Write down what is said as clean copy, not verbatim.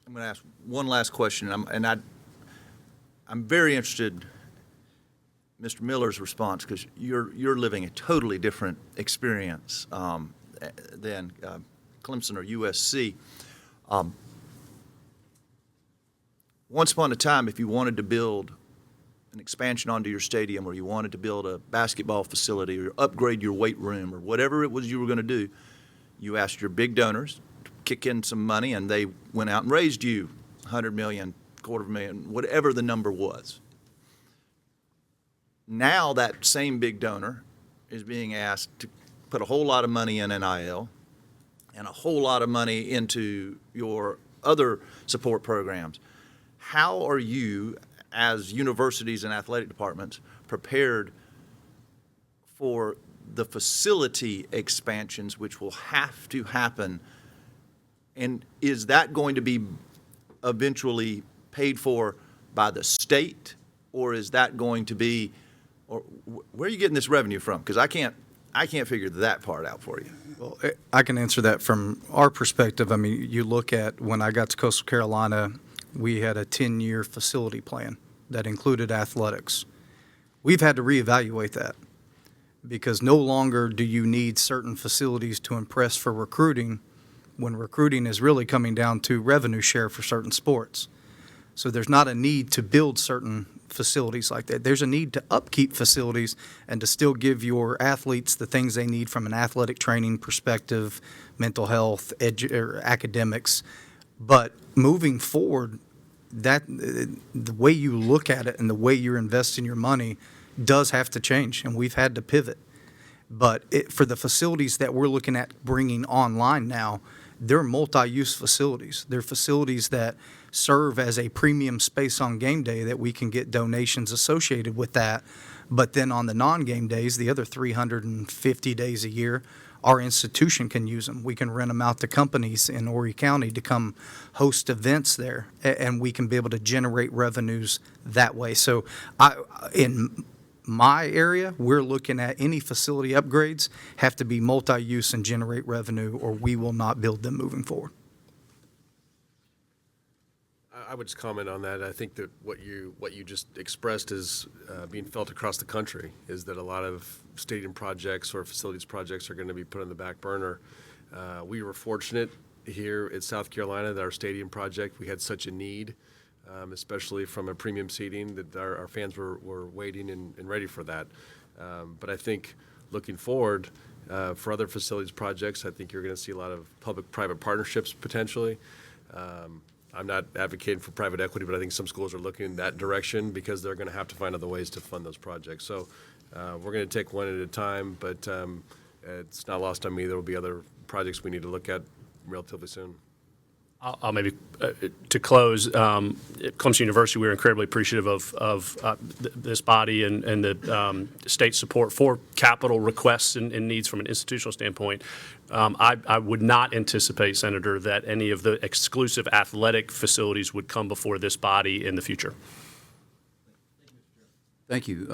I'm going to ask one last question, I'm very interested Mr. Miller's response, because you're living a totally different experience than Clemson or USC. Once upon a time, if you wanted to build an expansion onto your stadium, or you wanted to build a basketball facility, or upgrade your weight room, or whatever it was you were going to do, you asked your big donors to kick in some money, and they went out and raised you $100 million, $250,000, whatever the number was. Now that same big donor is being asked to put a whole lot of money in NIL and a whole lot of money into your other support programs. How are you, as universities and athletic departments, prepared for the facility expansions which will have to happen? And is that going to be eventually paid for by the state, or is that going to be, or where are you getting this revenue from? Because I can't figure that part out for you. Well, I can answer that from our perspective. I mean, you look at when I got to Coastal Carolina, we had a 10-year facility plan that included athletics. We've had to reevaluate that because no longer do you need certain facilities to impress for recruiting, when recruiting is really coming down to revenue share for certain sports. So there's not a need to build certain facilities like that. There's a need to upkeep facilities and to still give your athletes the things they need from an athletic training perspective, mental health, or academics. But moving forward, that the way you look at it and the way you're investing your money does have to change, and we've had to pivot. But for the facilities that we're looking at bringing online now, they're multi-use facilities. They're facilities that serve as a premium space on game day that we can get donations associated with that. But then on the non-game days, the other 350 days a year, our institution can use them. We can rent them out to companies in Horry County to come host events there, and we can be able to generate revenues that way. So in my area, we're looking at any facility upgrades have to be multi-use and generate revenue, or we will not build them moving forward. I would just comment on that. I think that what you just expressed is being felt across the country, is that a lot of stadium projects or facilities projects are going to be put on the back burner. We were fortunate here in South Carolina that our stadium project, we had such a need, especially from a premium seating, that our fans were waiting and ready for that. But I think looking forward for other facilities projects, I think you're going to see a lot of public-private partnerships potentially. I'm not advocating for private equity, but I think some schools are looking in that direction because they're going to have to find other ways to fund those projects. So we're going to take one at a time, but it's not lost on me. There will be other projects we need to look at relatively soon. I'll maybe, to close, at Clemson University, we're incredibly appreciative of this body and the state support for capital requests and needs from an institutional standpoint. I would not anticipate, Senator, that any of the exclusive athletic facilities would come before this body in the future. Thank you.